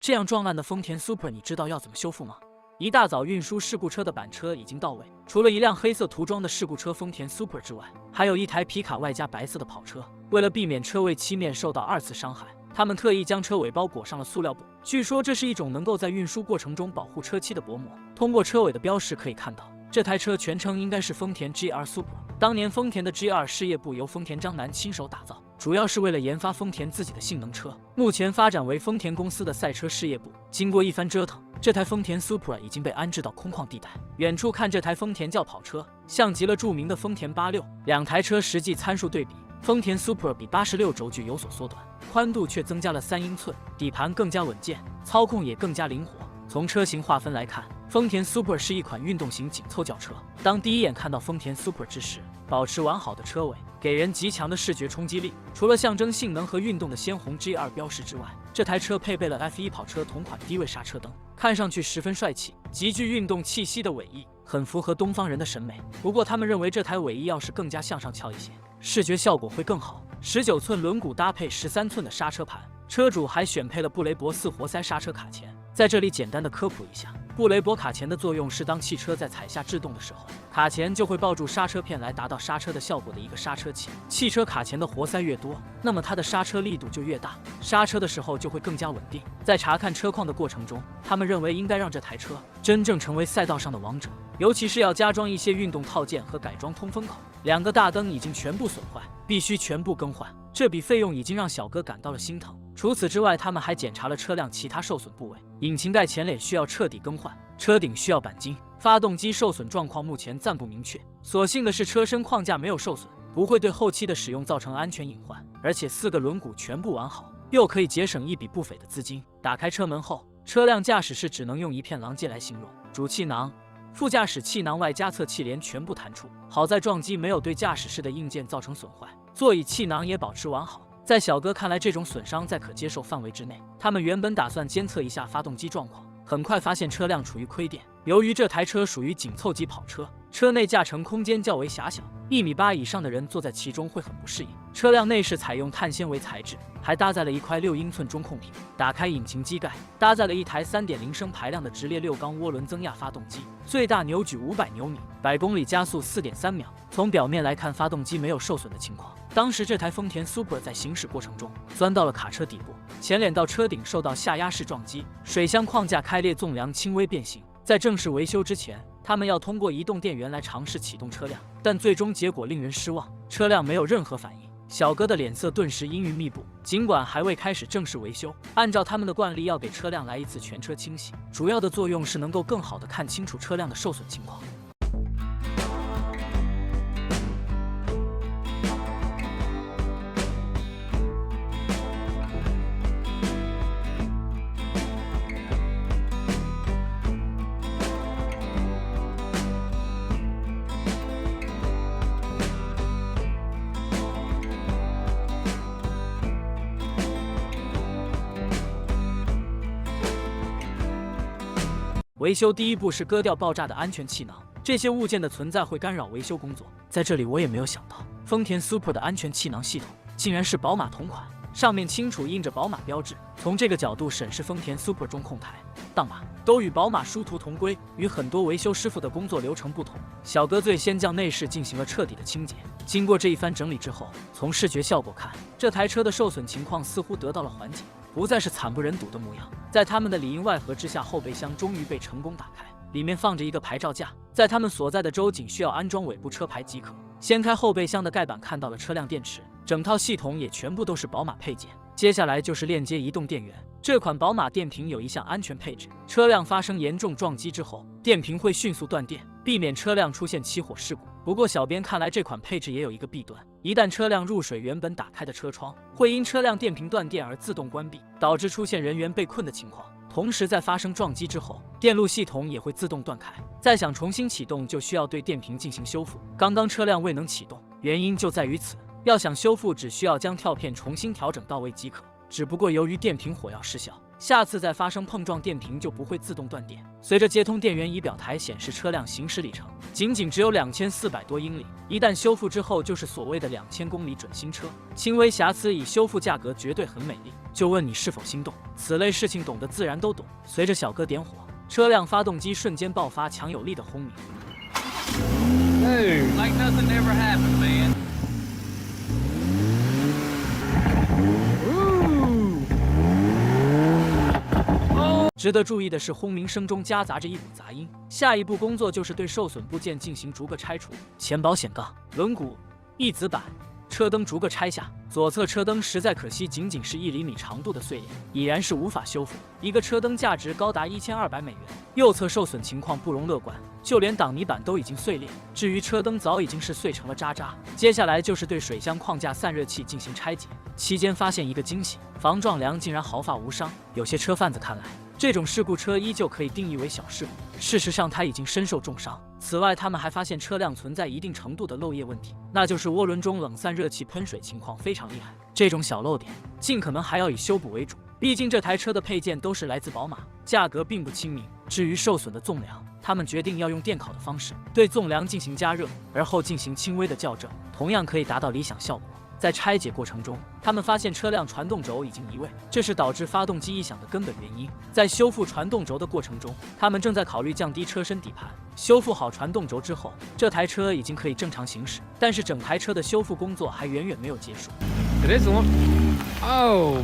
这样撞烂的丰田 Supra， 你知道要怎么修复吗？一大早，运输事故车的板车已经到位，除了一辆黑色涂装的事故车丰田 Supra 之外，还有一台皮卡外加白色的跑车。为了避免车位漆面受到2次伤害，他们特意将车尾包裹上了塑料布。据说这是一种能够在运输过程中保护车漆的薄膜。通过车尾的标识可以看到，这台车全称应该是丰田 GR Supra。当年丰田的 GR 事业部由丰田章男亲手打造，主要是为了研发丰田自己的性能车。目前发展为丰田公司的赛车事业部。经过一番折腾，这台丰田 Supra 已经被安置到空旷地带。远处看这台丰田轿跑车，像极了著名的丰田86。两台车实际参数对比，丰田 Supra 比86轴距有所缩短，宽度却增加了3英寸，底盘更加稳健，操控也更加灵活。从车型划分来看，丰田 Supra 是一款运动型紧凑轿车。当第一眼看到丰田 Supra 之时，保持完好的车尾，给人极强的视觉冲击力。除了象征性能和运动的鲜红 GR 标识之外，这台车配备了 F1 跑车同款低位刹车灯，看上去十分帅气，极具运动气息的尾翼，很符合东方人的审美。不过他们认为这台尾翼要是更加向上翘一些，视觉效果会更好。19寸轮毂搭配13寸的刹车盘，车主还选配了布雷伯4活塞刹车卡钳。在这里简单的科普一下，布雷伯卡钳的作用是当汽车在踩下制动的时候，卡钳就会抱住刹车片来达到刹车的效果的一个刹车器。汽车卡钳的活塞越多，那么它的刹车力度就越大，刹车的时候就会更加稳定。在查看车况的过程中，他们认为应该让这台车真正成为赛道上的王者，尤其是要加装一些运动套件和改装通风口。2个大灯已经全部损坏，必须全部更换，这笔费用已经让小哥感到了心疼。除此之外，他们还检查了车辆其他受损部位，引擎盖前脸需要彻底更换，车顶需要钣金，发动机受损状况目前暂不明确。所幸的是车身框架没有受损，不会对后期的使用造成安全隐患，而且4个轮毂全部完好，又可以节省一笔不菲的资金。打开车门后，车辆驾驶室只能用一片狼藉来形容，主气囊、副驾驶气囊外加侧气帘全部弹出，好在撞击没有对驾驶室的硬件造成损坏，座椅气囊也保持完好。在小哥看来，这种损伤在可接受范围之内。他们原本打算监测一下发动机状况，很快发现车辆处于亏电。由于这台车属于紧凑级跑车，车内驾乘空间较为狭小，1.8米以上的人坐在其中会很不适应。车辆内饰采用碳纤维材质，还搭载了一块6英寸中控屏。打开引擎机盖，搭载了一台3.0升排量的直列6缸涡轮增压发动机，最大扭矩500牛米，100公里加速4.3秒。从表面来看，发动机没有受损的情况。当时这台丰田 Supra 在行驶过程中钻到了卡车底部，前脸到车顶受到下压式撞击，水箱框架开裂纵梁轻微变形。在正式维修之前，他们要通过移动电源来尝试启动车辆，但最终结果令人失望，车辆没有任何反应。小哥的脸色顿时阴云密布。尽管还未开始正式维修，按照他们的惯例要给车辆来一次全车清洗，主要的作用是能够更好地看清楚车辆的受损情况。维修第一步是割掉爆炸的安全气囊，这些物件的存在会干扰维修工作。在这里我也没有想到，丰田 Supra 的安全气囊系统竟然是宝马同款，上面清楚印着宝马标志。从这个角度审视丰田 Supra 中控台、档码都与宝马殊途同归。与很多维修师傅的工作流程不同，小哥最先将内饰进行了彻底的清洁。经过这一番整理之后，从视觉效果看，这台车的受损情况似乎得到了缓解，不再是惨不忍睹的模样。在他们的里应外合之下，后备箱终于被成功打开，里面放着一个牌照架，在他们所在的州仅需要安装尾部车牌即可。掀开后备箱的盖板，看到了车辆电池，整套系统也全部都是宝马配件。接下来就是链接移动电源。这款宝马电瓶有一项安全配置，车辆发生严重撞击之后，电瓶会迅速断电，避免车辆出现起火事故。不过小编看来这款配置也有一个弊端，一旦车辆入水，原本打开的车窗会因车辆电瓶断电而自动关闭，导致出现人员被困的情况。同时在发生撞击之后，电路系统也会自动断开，再想重新启动就需要对电瓶进行修复。刚刚车辆未能启动，原因就在于此，要想修复只需要将跳片重新调整到位即可。只不过由于电瓶火药失效，下次再发生碰撞，电瓶就不会自动断电。随着接通电源，仪表台显示车辆行驶里程仅只有2400多英里，一旦修复之后就是所谓的2000公里准新车。轻微瑕疵以修复价格绝对很美丽。就问你是否心动。此类事情懂得自然都懂。随着小哥点火，车辆发动机瞬间爆发强有力的轰鸣。Hey. Like nothing ever happened, man. 值得注意的是，轰鸣声中夹杂着一股杂音。下一步工作就是对受损部件进行逐个拆除，前保险杠、轮毂、翼子板、车灯逐个拆下。左侧车灯实在可惜，仅仅是1厘米长度的碎裂，已然是无法修复。一个车灯价值高达1200美元。右侧受损情况不容乐观，就连挡泥板都已经碎裂。至于车灯，早已经是碎成了渣渣。接下来就是对水箱框架散热器进行拆解，期间发现一个惊喜，防撞梁竟然毫发无伤。有些车贩子看来，这种事故车依旧可以定义为小事故，事实上它已经身受重伤。此外，他们还发现车辆存在一定程度的漏液问题，那就是涡轮中冷散热器喷水情况非常厉害。这种小漏点，尽可能还要以修补为主，毕竟这台车的配件都是来自宝马，价格并不亲民。至于受损的纵梁，他们决定要用电烤的方式对纵梁进行加热，而后进行轻微的校正，同样可以达到理想效果。在拆解过程中，他们发现车辆传动轴已经移位，这是导致发动机异响的根本原因。在修复传动轴的过程中，他们正在考虑降低车身底盘。修复好传动轴之后，这台车已经可以正常行驶，但是整台车的修复工作还远远没有结束。It is one. Oh.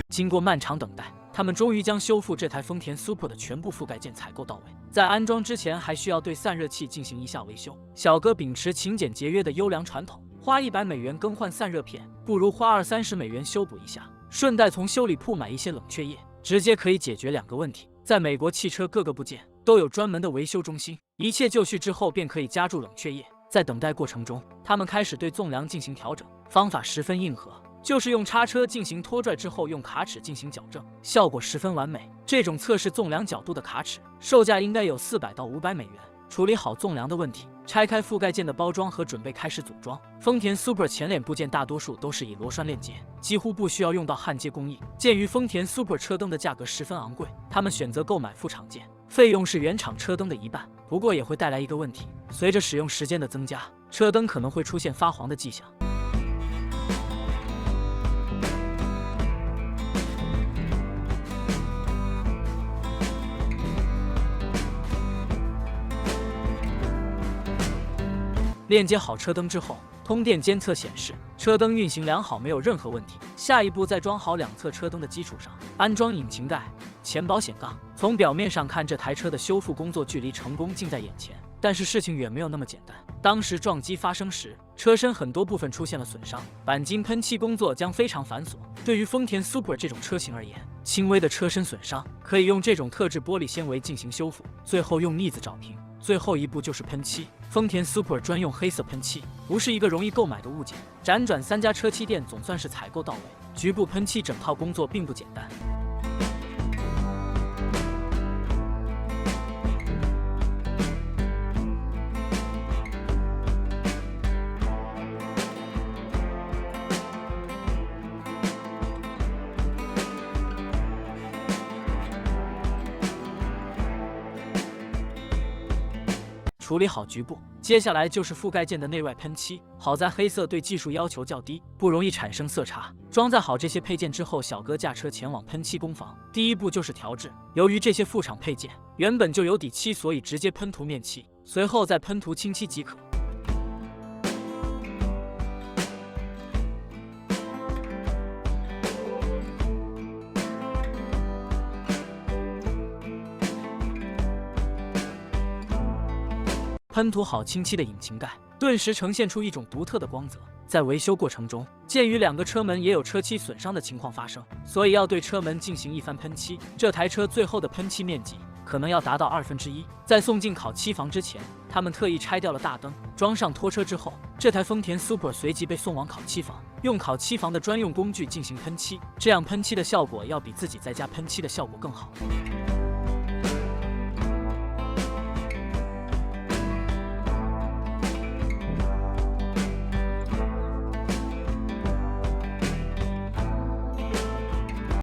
经过漫长等待，他们终于将修复这台丰田 Super 的全部覆盖件采购到位。在安装之前，还需要对散热器进行一下维修。小哥秉持勤俭节约的优良传统，花100美元更换散热片，不如花20-30美元修补一下，顺带从修理铺买一些冷却液，直接可以解决2个问题。在美国，汽车各个部件都有专门的维修中心，一切就绪之后便可以加注冷却液。在等待过程中，他们开始对纵梁进行调整，方法十分硬核，就是用叉车进行拖拽之后用卡尺进行矫正，效果十分完美。这种测试纵梁角度的卡尺售价应该有400到500美元。处理好纵梁的问题，拆开覆盖件的包装和准备开始组装。丰田 Super 前脸部件大多数都是以螺栓链接，几乎不需要用到焊接工艺。鉴于丰田 Super 车灯的价格十分昂贵，他们选择购买副厂件，费用是原厂车灯的1半。不过也会带来一个问题，随着使用时间的增加，车灯可能会出现发黄的迹象。链接好车灯之后，通电监测显示车灯运行良好，没有任何问题。下一步在装好2侧车灯的基础上，安装引擎盖、前保险杠。从表面上看，这台车的修复工作距离成功近在眼前，但是事情远没有那么简单。当时撞击发生时，车身很多部分出现了损伤，钣金喷漆工作将非常繁琐。对于丰田 Super 这种车型而言，轻微的车身损伤可以用这种特制玻璃纤维进行修复，最后用腻子找平。最后一步就是喷漆，丰田 Super 专用黑色喷漆，不是一个容易购买的物件。辗转3家车漆店，总算是采购到位。局部喷漆整套工作并不简单。处理好局部，接下来就是覆盖件的内外喷漆。好在黑色对技术要求较低，不容易产生色差。装载好这些配件之后，小哥驾车前往喷漆工坊。第一步就是调制，由于这些副厂配件原本就有底漆，所以直接喷涂面漆，随后再喷涂清漆即可。喷涂好清漆的引擎盖，顿时呈现出一种独特的光泽。在维修过程中，鉴于2个车门也有车漆损伤的情况发生，所以要对车门进行一番喷漆。这台车最后的喷漆面积可能要达到1/2。在送进烤漆房之前，他们特意拆掉了大灯，装上拖车之后，这台丰田 Super 随即被送往烤漆房，用烤漆房的专用工具进行喷漆，这样喷漆的效果要比自己在家喷漆的效果更好。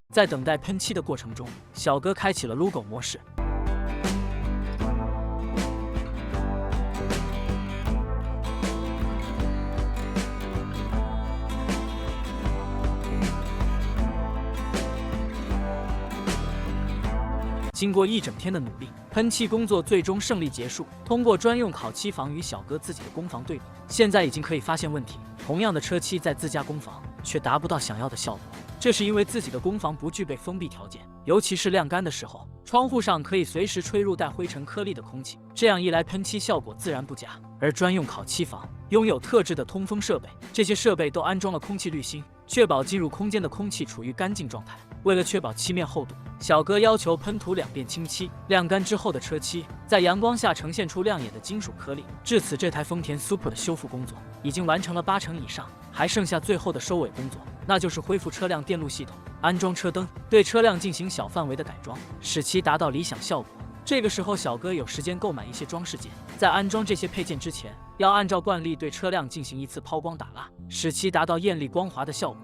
在等待喷漆的过程中，小哥开启了 Logo 模式。经过一整天的努力，喷漆工作最终胜利结束。通过专用烤漆房与小哥自己的工房对比，现在已经可以发现问题。同样的车漆在自家工房却达不到想要的效果，这是因为自己的工房不具备封闭条件，尤其是晾干的时候，窗户上可以随时吹入带灰尘颗粒的空气，这样一来喷漆效果自然不佳。而专用烤漆房拥有特制的通风设备，这些设备都安装了空气滤芯，确保进入空间的空气处于干净状态。为了确保漆面厚度，小哥要求喷涂2遍清漆，晾干之后的车漆在阳光下呈现出亮眼的金属颗粒。至此，这台丰田 Super 的修复工作已经完成了80%以上，还剩下最后的收尾工作，那就是恢复车辆电路系统，安装车灯，对车辆进行小范围的改装，使其达到理想效果。这个时候，小哥有时间购买一些装饰件，在安装这些配件之前，要按照惯例对车辆进行一次抛光打蜡，使其达到艳丽光滑的效果。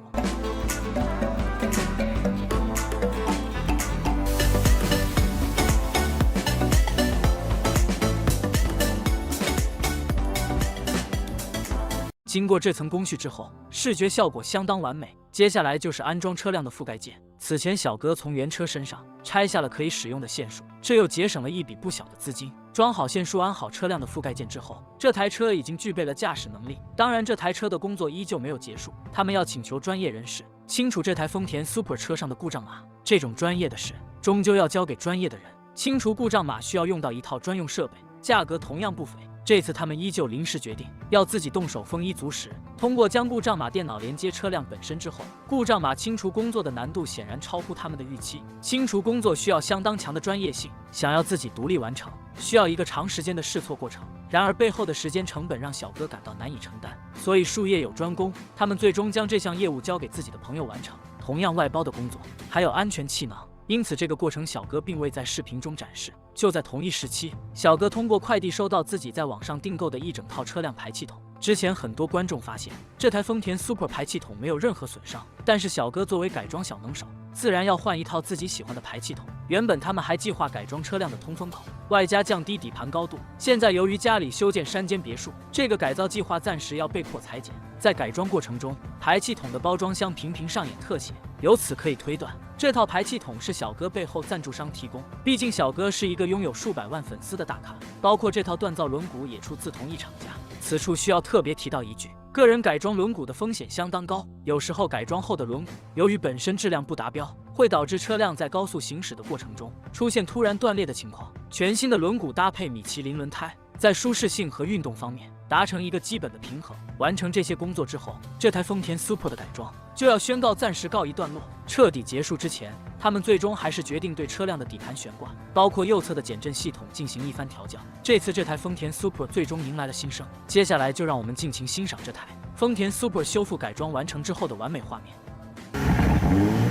经过这层工序之后，视觉效果相当完美。接下来就是安装车辆的覆盖件。此前小哥从原车身上拆下了可以使用的线束，这又节省了一笔不小的资金。装好线束，安好车辆的覆盖件之后，这台车已经具备了驾驶能力。当然，这台车的工作依旧没有结束，他们要请求专业人士清除这台丰田 Super 车上的故障码。这种专业的事，终究要交给专业的人。清除故障码需要用到一套专用设备，价格同样不菲。这次他们依旧临时决定要自己动手丰衣足食。通过将故障码电脑连接车辆本身之后，故障码清除工作的难度显然超乎他们的预期。清除工作需要相当强的专业性，想要自己独立完成，需要一个长时间的试错过程。然而背后的时间成本让小哥感到难以承担，所以术业有专攻，他们最终将这项业务交给自己的朋友完成。同样外包的工作还有安全气囊，因此这个过程小哥并未在视频中展示。就在同一时期，小哥通过快递收到自己在网上订购的一整套车辆排气筒。之前很多观众发现这台丰田 Super 排气筒没有任何损伤，但是小哥作为改装小能手，自然要换一套自己喜欢的排气筒。原本他们还计划改装车辆的通风口，外加降低底盘高度。现在由于家里修建山间别墅，这个改造计划暂时要被迫裁减。在改装过程中，排气筒的包装箱频频上演特写，由此可以推断，这套排气筒是小哥背后赞助商提供。毕竟小哥是一个拥有数百万粉丝的大咖，包括这套锻造轮毂也出自同一厂家。此处需要特别提到一句，个人改装轮毂的风险相当高，有时候改装后的轮毂由于本身质量不达标，会导致车辆在高速行驶的过程中出现突然断裂的情况。全新的轮毂搭配米其林轮胎，在舒适性和运动方面达成一个基本的平衡。完成这些工作之后，这台丰田 Super 的改装就要宣告暂时告一段落。彻底结束之前，他们最终还是决定对车辆的底盘悬挂，包括右侧的减震系统进行一番调教。这次这台丰田 Super 最终迎来了新生。接下来就让我们尽情欣赏这台丰田 Super 修复改装完成之后的完美画面。